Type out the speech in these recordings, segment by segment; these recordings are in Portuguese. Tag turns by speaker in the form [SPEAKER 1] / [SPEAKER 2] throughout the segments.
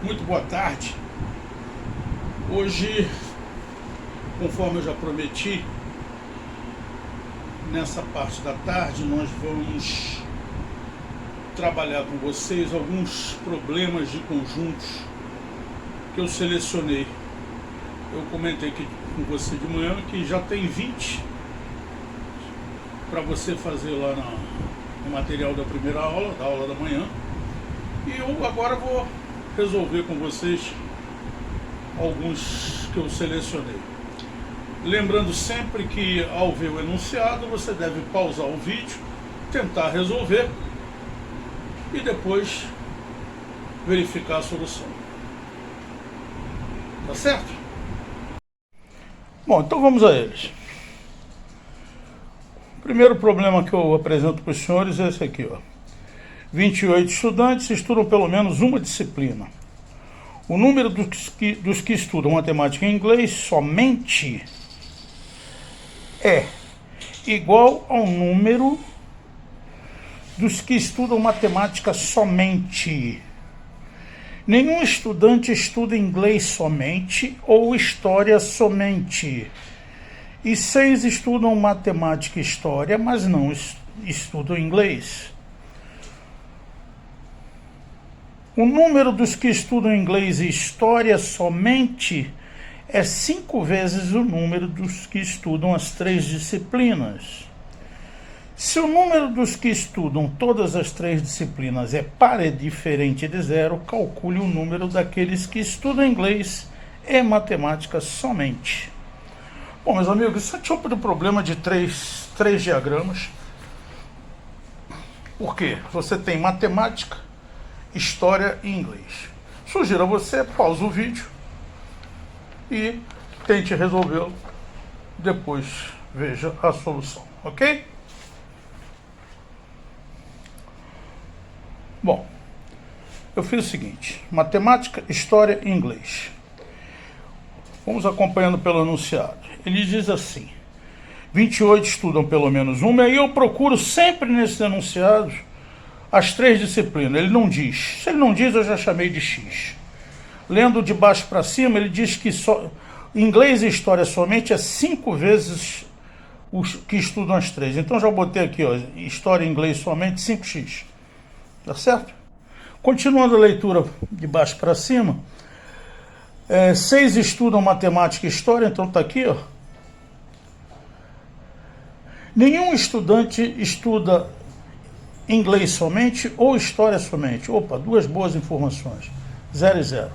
[SPEAKER 1] Muito boa tarde. Hoje, conforme eu já prometi, nessa parte da tarde nós vamos trabalhar com vocês alguns problemas de conjuntos que eu selecionei. Eu comentei aqui com você de manhã que já tem 20 para você fazer lá no material da primeira aula, da aula da manhã. E eu agora vou resolver com vocês alguns que eu selecionei. Lembrando sempre que ao ver o enunciado você deve pausar o vídeo, tentar resolver e depois verificar a solução. Tá certo? Bom, então vamos a eles. O primeiro problema que eu apresento para os senhores é esse aqui, ó. 28 estudantes estudam pelo menos uma disciplina. O número dos que estudam matemática em inglês somente é igual ao número dos que estudam matemática somente. Nenhum estudante estuda inglês somente ou história somente. E 6 estudam matemática e história, mas não estudam inglês. O número dos que estudam inglês e história somente é 5 vezes o número dos que estudam as 3 disciplinas. Se o número dos que estudam todas as 3 disciplinas é par e diferente de 0, calcule o número daqueles que estudam inglês e matemática somente. Bom, meus amigos, isso é tipo de problema de três diagramas. Por quê? Você tem matemática, história e inglês. Sugiro a você, pause o vídeo e tente resolvê-lo. Depois veja a solução, ok? Bom, eu fiz o seguinte: matemática, história e inglês. Vamos acompanhando pelo enunciado. Ele diz assim: 28 estudam pelo menos uma, e aí eu procuro sempre nesses enunciados as 3 disciplinas. Ele não diz. Se ele não diz, eu já chamei de X. Lendo de baixo para cima, ele diz que inglês e história somente é 5 vezes os que estudam as 3. Então já botei aqui, ó, história e inglês somente 5x. Tá certo? Continuando a leitura de baixo para cima, 6 estudam matemática e história, então tá aqui, ó. Nenhum estudante estuda inglês somente ou história somente. Opa, 2 boas informações. 0 e 0.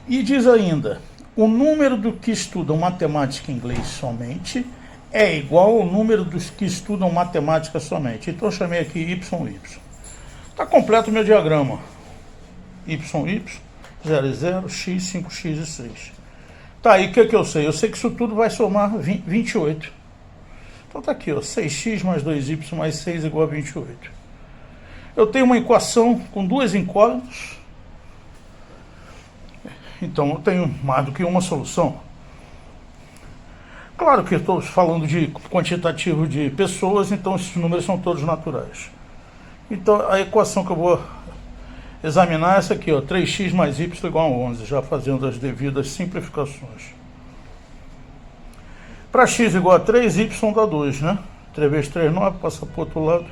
[SPEAKER 1] E diz ainda: o número do que estudam matemática e inglês somente é igual ao número dos que estudam matemática somente. Então eu chamei aqui y. Está completo o meu diagrama. Y, 0 e 0, x, 5x e 6. Tá, aí o que eu sei? Eu sei que isso tudo vai somar 28. Então tá aqui, ó, 6x mais 2y mais 6 igual a 28. Eu tenho uma equação com 2 incógnitas. Então eu tenho mais do que uma solução. Claro que estou falando de quantitativo de pessoas, então esses números são todos naturais. Então a equação que eu vou examinar é essa aqui, ó, 3x mais y igual a 11, já fazendo as devidas simplificações. Para x igual a 3, y dá 2, né? 3 vezes 3, 9, passa para o outro lado.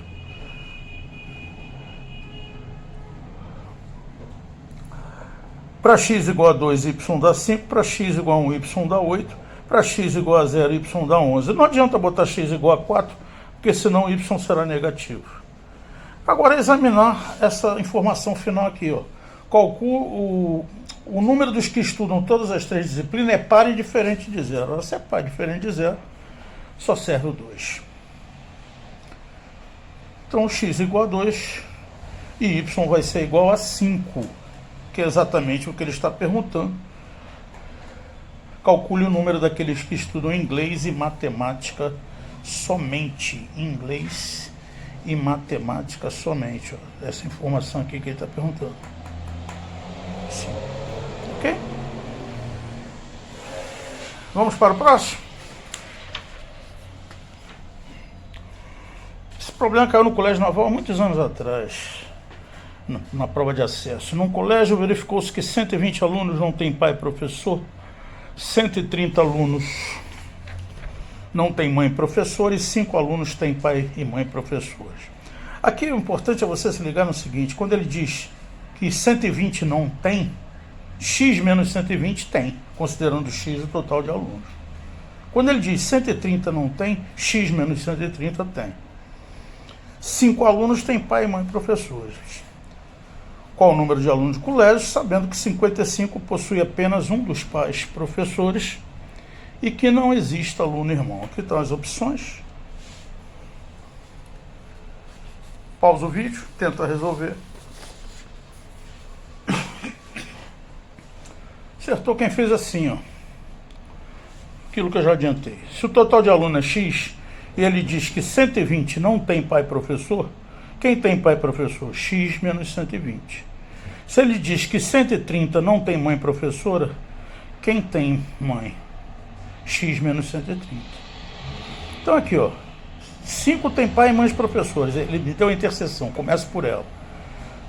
[SPEAKER 1] Para x igual a 2, y dá 5. Para x igual a 1, y dá 8. Para x igual a 0, y dá 11. Não adianta botar x igual a 4, porque senão y será negativo. Agora, examinar essa informação final aqui, ó. Calculo o número dos que estudam todas as 3 disciplinas é par e diferente de 0. Ora, se é par e diferente de 0, só serve o 2. Então, x igual a 2 e y vai ser igual a 5, que é exatamente o que ele está perguntando. Calcule o número daqueles que estudam inglês e matemática somente. Inglês e matemática somente. Ó. Essa informação aqui que ele está perguntando. Sim. Ok? Vamos para o próximo? problema caiu no Colégio Naval há muitos anos atrás, na prova de acesso. Num colégio verificou-se que 120 alunos não têm pai e professor, 130 alunos não têm mãe e professor e 5 alunos têm pai e mãe professores. Aqui o importante é você se ligar no seguinte: quando ele diz que 120 não tem, x menos 120 tem, considerando x o total de alunos. Quando ele diz 130 não tem, x menos 130 tem. 5 alunos têm pai e mãe professores. Qual o número de alunos do colégio? Sabendo que 55 possui apenas um dos pais professores e que não existe aluno irmão. Aqui estão as opções. Pausa o vídeo, tenta resolver. Acertou quem fez assim, ó. Aquilo que eu já adiantei. Se o total de aluno é x e ele diz que 120 não tem pai professor, quem tem pai professor? X menos 120. Se ele diz que 130 não tem mãe professora, quem tem mãe? X menos 130. Então aqui, ó, 5 tem pai e mães professores. Ele me deu a interseção, começa por ela.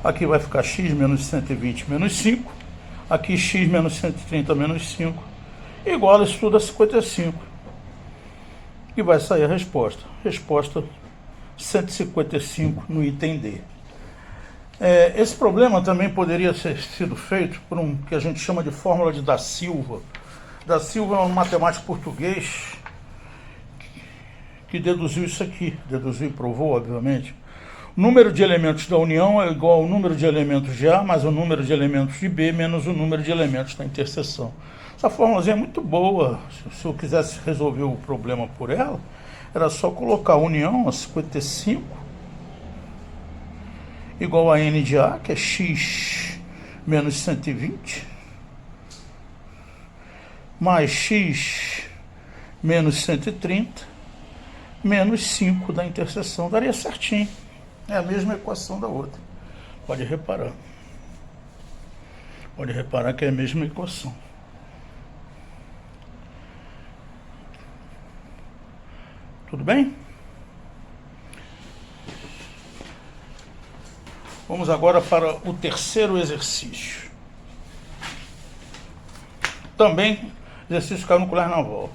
[SPEAKER 1] Aqui vai ficar x menos 120 menos 5. Aqui x menos 130 menos 5. Igual isso tudo a 55. E vai sair a resposta. Resposta 155 no item D. Esse problema também poderia ter sido feito por um que a gente chama de fórmula de Da Silva. Da Silva é um matemático português que deduziu isso aqui, deduziu e provou, obviamente. O número de elementos da união é igual ao número de elementos de A mais o número de elementos de B menos o número de elementos da interseção. Essa fórmulazinha é muito boa. Se eu quisesse resolver o problema por ela, era só colocar a união a 55 igual a n de A, que é x menos 120, mais x menos 130, menos 5 da interseção. Daria certinho. É a mesma equação da outra. Pode reparar. Pode reparar que é a mesma equação. Tudo bem? Vamos agora para o terceiro exercício. Também exercício caiu no Colégio Naval.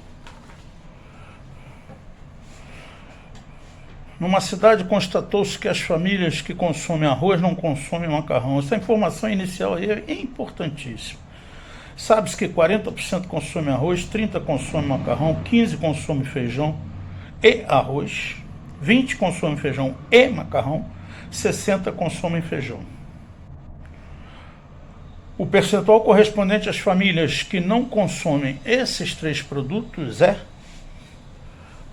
[SPEAKER 1] Numa cidade constatou-se que as famílias que consomem arroz não consomem macarrão. Essa informação inicial aí é importantíssima. Sabe-se que 40% consomem arroz, 30% consomem macarrão, 15% consomem feijão e arroz, 20% consomem feijão e macarrão, 60% consomem feijão. O percentual correspondente às famílias que não consomem esses 3 produtos é...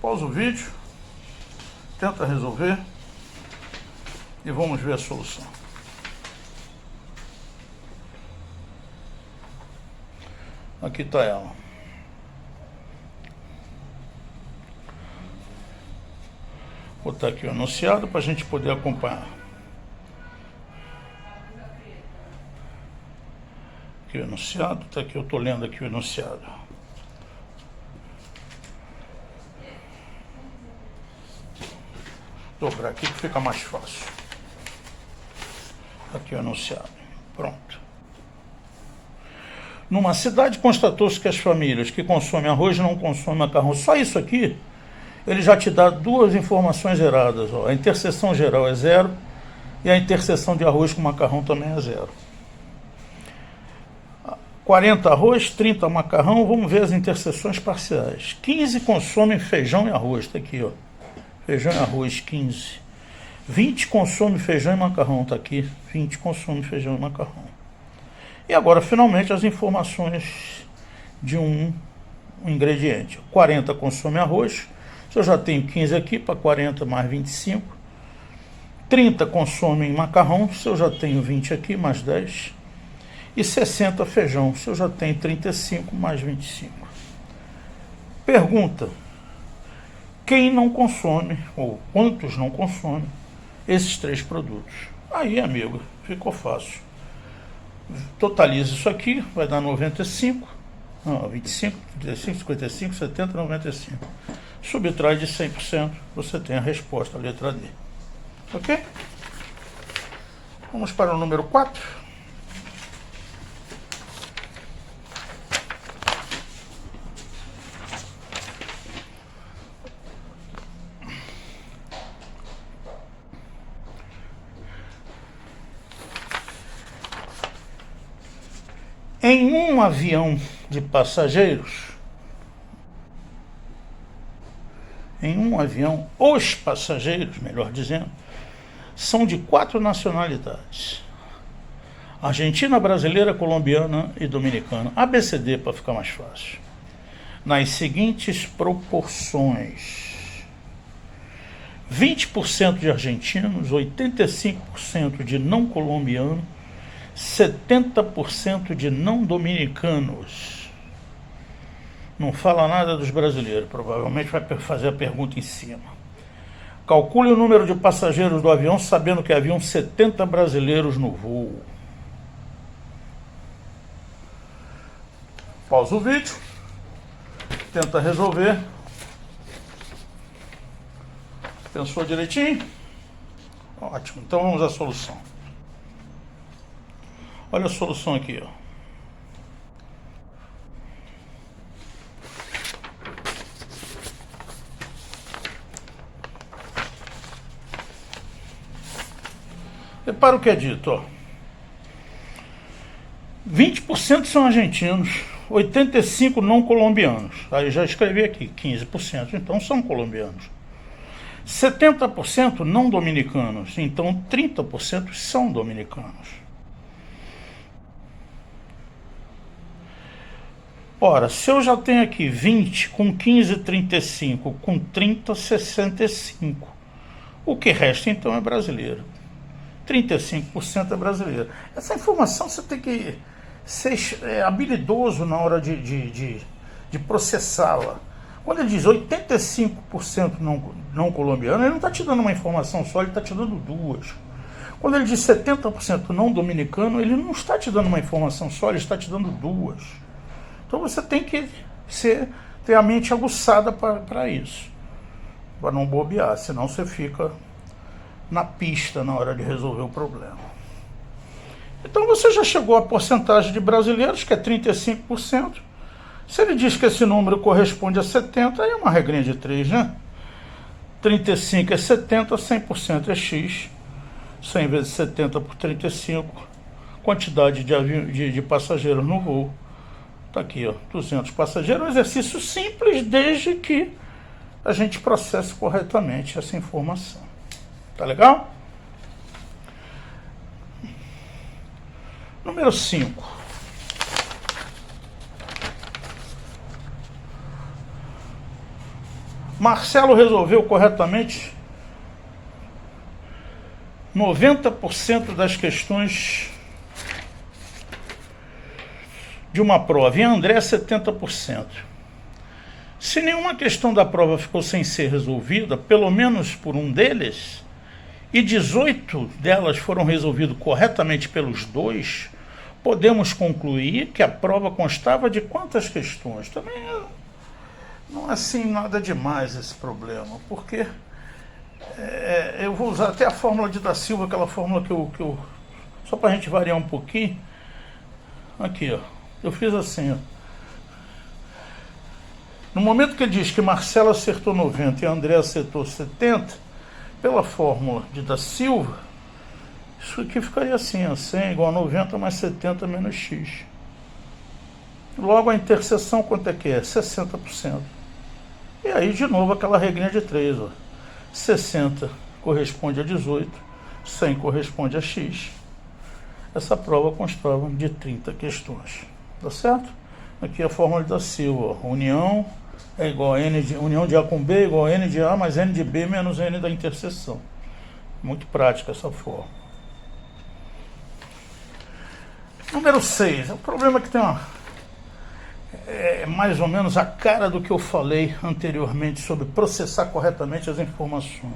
[SPEAKER 1] Pausa o vídeo, tenta resolver e vamos ver a solução. Aqui está ela. Vou botar aqui o enunciado para a gente poder acompanhar. Aqui o enunciado, está aqui, eu estou lendo aqui o enunciado. Dobrar aqui que fica mais fácil. Aqui o enunciado. Pronto. Numa cidade constatou-se que as famílias que consomem arroz não consomem macarrão. Só isso aqui, ele já te dá 2 informações erradas. Ó. A interseção geral é 0 e a interseção de arroz com macarrão também é 0. 40 arroz, 30 macarrão. Vamos ver as interseções parciais. 15 consomem feijão e arroz. Está aqui, ó. Feijão e arroz, 15. 20 consomem feijão e macarrão. Está aqui. 20 consomem feijão e macarrão. E agora, finalmente, as informações de um ingrediente. 40 consome arroz. Se eu já tenho 15 aqui, para 40 mais 25. 30 consomem macarrão. Se eu já tenho 20 aqui, mais 10. E 60 feijão. Se eu já tenho 35 mais 25. Pergunta: quem não consome, ou quantos não consomem, esses 3 produtos? Aí, amigo, ficou fácil. Totaliza isso aqui, vai dar 95, não, 25, 35, 55, 70, 95. Subtrai de 100%, você tem a resposta, a letra D. Ok? Vamos para o número 4. Em um avião de passageiros, os passageiros, melhor dizendo, são de 4 nacionalidades: argentina, brasileira, colombiana e dominicana. ABCD para ficar mais fácil. Nas seguintes proporções: 20% de argentinos, 85% de não colombianos, 70% de não dominicanos. Não fala nada dos brasileiros, provavelmente vai fazer a pergunta em cima. Calcule o número de passageiros do avião, sabendo que haviam 70 brasileiros no voo. Pausa o vídeo, tenta resolver. Pensou direitinho? Ótimo, então vamos à solução. Olha a solução aqui, ó. Repara o que é dito, ó. 20% são argentinos, 85% não colombianos. Aí já escrevi aqui, 15%, então são colombianos. 70% não dominicanos, então 30% são dominicanos. Ora, se eu já tenho aqui 20 com 15, 35, com 30, 65. O que resta então é brasileiro. 35% é brasileiro. Essa informação você tem que ser habilidoso na hora de processá-la. Quando ele diz 85% não colombiano, ele não está te dando uma informação só, ele está te dando duas. Quando ele diz 70% não dominicano, ele não está te dando uma informação só, ele está te dando duas. Então você tem que ter a mente aguçada para isso, para não bobear, senão você fica na pista na hora de resolver o problema. Então você já chegou à porcentagem de brasileiros, que é 35%. Se ele diz que esse número corresponde a 70, aí é uma regrinha de 3, né? 35 é 70, 100% é X. 100 vezes 70 por 35, quantidade de passageiros no voo. Está aqui, ó, 200 passageiros. Um exercício simples, desde que a gente processe corretamente essa informação. Tá legal? Número 5. Marcelo resolveu corretamente 90% das questões de uma prova, e André 70%. Se nenhuma questão da prova ficou sem ser resolvida, pelo menos por um deles, e 18 delas foram resolvidas corretamente pelos dois, podemos concluir que a prova constava de quantas questões? Também não é assim nada demais esse problema, porque eu vou usar até a fórmula de Da Silva, aquela fórmula que eu só para a gente variar um pouquinho. Aqui, ó, eu fiz assim, ó. No momento que ele diz que Marcelo acertou 90 e André acertou 70, pela fórmula de Da Silva, isso aqui ficaria assim, ó, 100 igual a 90 mais 70 menos X. Logo a interseção quanto é que é? 60%. E aí de novo aquela regrinha de 3, ó. 60 corresponde a 18, 100 corresponde a X. Essa prova constava de 30 questões. Tá certo? Aqui a fórmula de Da Silva, ó. União é igual a união de A com B é igual a N de A mais N de B menos N da interseção. Muito prática essa fórmula. Número 6. O problema é que tem mais ou menos a cara do que eu falei anteriormente sobre processar corretamente as informações.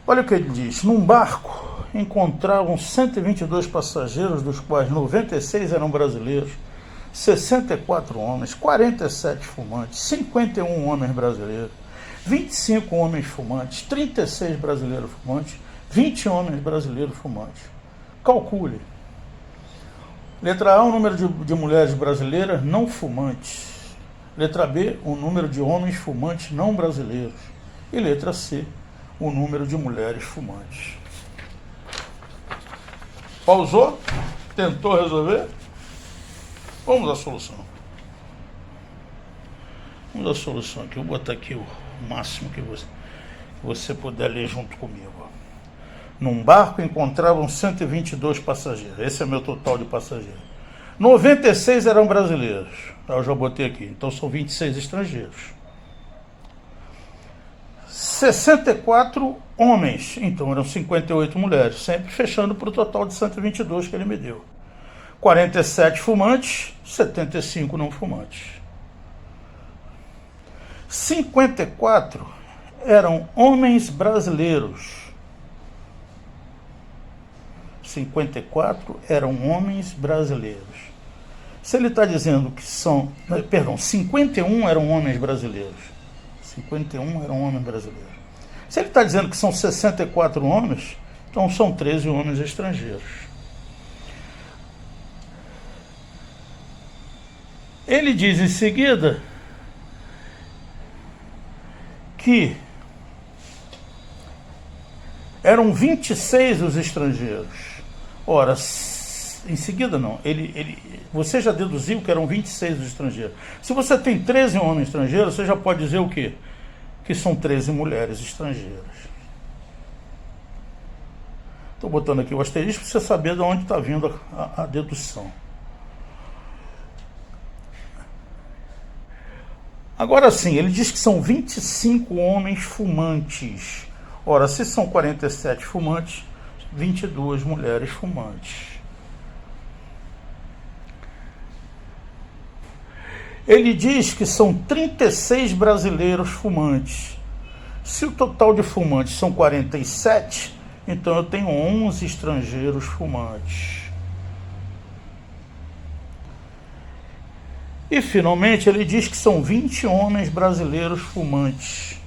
[SPEAKER 1] Olha o que ele diz. Num barco encontravam 122 passageiros, dos quais 96 eram brasileiros, 64 homens, 47 fumantes, 51 homens brasileiros, 25 homens fumantes, 36 brasileiros fumantes, 20 homens brasileiros fumantes. Calcule. Letra A, o número de mulheres brasileiras não fumantes. Letra B, o número de homens fumantes não brasileiros. E letra C, o número de mulheres fumantes. Pausou? Tentou resolver? Vamos à solução. Vamos à solução aqui. Vou botar aqui o máximo que você puder ler junto comigo. Num barco encontravam 122 passageiros. Esse é meu total de passageiros. 96 eram brasileiros. Eu já botei aqui. Então são 26 estrangeiros. 64 homens. Então eram 58 mulheres. Sempre fechando para o total de 122 que ele me deu. 47 fumantes, 75 não fumantes. 54 eram homens brasileiros. 54 eram homens brasileiros. Se ele está dizendo que são... Perdão, 51 eram homens brasileiros. 51 eram homens brasileiros. Se ele está dizendo que são 64 homens, então são 13 homens estrangeiros. Ele diz em seguida que eram 26 os estrangeiros. Ora, em seguida não, você já deduziu que eram 26 os estrangeiros. Se você tem 13 homens estrangeiros, você já pode dizer o quê? Que são 13 mulheres estrangeiras. Estou botando aqui o asterisco para você saber de onde está vindo a dedução. Agora sim, ele diz que são 25 homens fumantes. Ora, se são 47 fumantes, 22 mulheres fumantes. Ele diz que são 36 brasileiros fumantes. Se o total de fumantes são 47, então eu tenho 11 estrangeiros fumantes. E, finalmente, ele diz que são 20 homens brasileiros fumantes.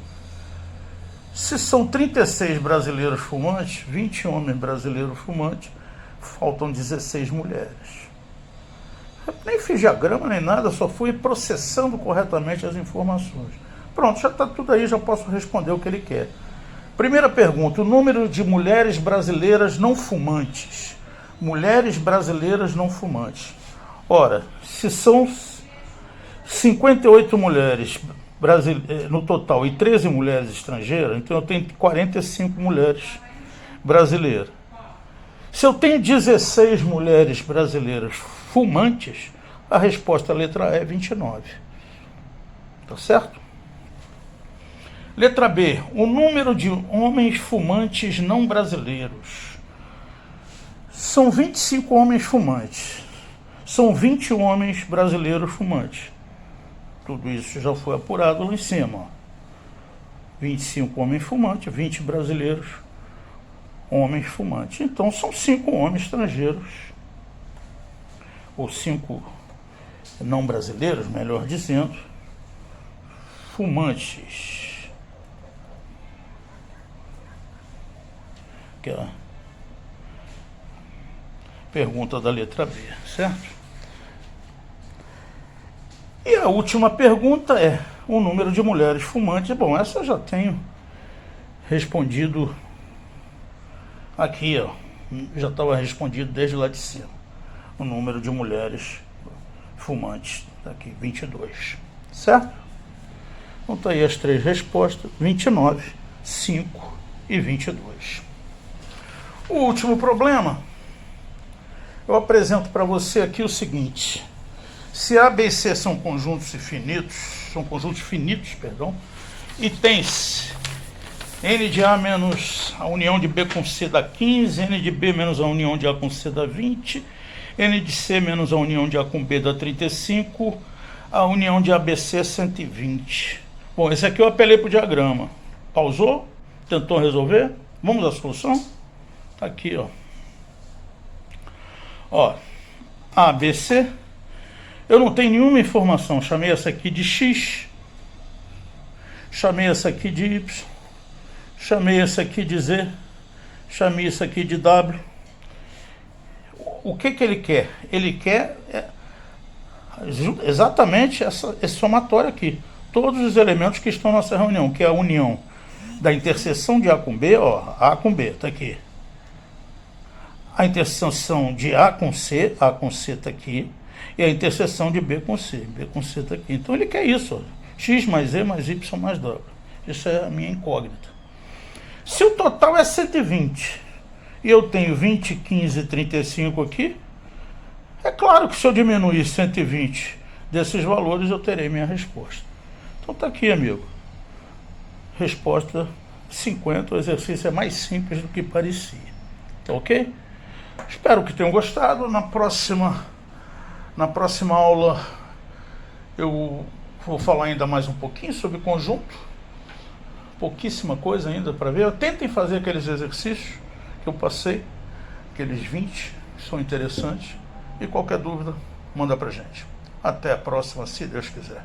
[SPEAKER 1] Se são 36 brasileiros fumantes, 20 homens brasileiros fumantes, faltam 16 mulheres. Eu nem fiz diagrama nem nada, só fui processando corretamente as informações. Pronto, já está tudo aí, já posso responder o que ele quer. Primeira pergunta, o número de mulheres brasileiras não fumantes. Mulheres brasileiras não fumantes. Ora, se são 58 mulheres no total e 13 mulheres estrangeiras, então eu tenho 45 mulheres brasileiras. Se eu tenho 16 mulheres brasileiras fumantes, a resposta letra A é 29. Tá certo? Letra B, o número de homens fumantes não brasileiros. São 25 homens fumantes. São 20 homens brasileiros fumantes. Tudo isso já foi apurado lá em cima. 25 homens fumantes, 20 brasileiros homens fumantes. Então são 5 homens estrangeiros, ou 5 não brasileiros, melhor dizendo, fumantes. Que é a pergunta da letra B, certo? E a última pergunta é o número de mulheres fumantes. Bom, essa eu já tenho respondido aqui, ó. Já estava respondido desde lá de cima. O número de mulheres fumantes, tá aqui, 22. Certo? Então tá aí as 3 respostas, 29, 5 e 22. O último problema, eu apresento para você aqui o seguinte. Se A, B e C são conjuntos finitos, e tem-se N de A menos a união de B com C dá 15, N de B menos a união de A com C dá 20, N de C menos a união de A com B dá 35, a união de ABC é 120. Bom, esse aqui eu apelei para o diagrama. Pausou? Tentou resolver? Vamos à solução? Tá aqui, ó. Ó, ABC. Eu não tenho nenhuma informação, chamei essa aqui de X. chamei essa aqui de Y, chamei essa aqui de Z, chamei isso aqui de W. O que ele quer? Ele quer exatamente esse somatório aqui. Todos os elementos que estão nessa reunião, que é a união da interseção de A com B, ó, A com B, tá aqui. A interseção de A com C está aqui, e a interseção de B com C está aqui. Então ele quer isso, ó, X mais E mais Y mais W. Isso é a minha incógnita. Se o total é 120, e eu tenho 20, 15 e 35 aqui, é claro que se eu diminuir 120 desses valores, eu terei minha resposta. Então tá aqui, amigo. Resposta 50, o exercício é mais simples do que parecia. Tá ok? Espero que tenham gostado. Na próxima aula eu vou falar ainda mais um pouquinho sobre conjunto. Pouquíssima coisa ainda para ver. Tentem fazer aqueles exercícios que eu passei, aqueles 20, que são interessantes. E qualquer dúvida, manda pra gente. Até a próxima, se Deus quiser.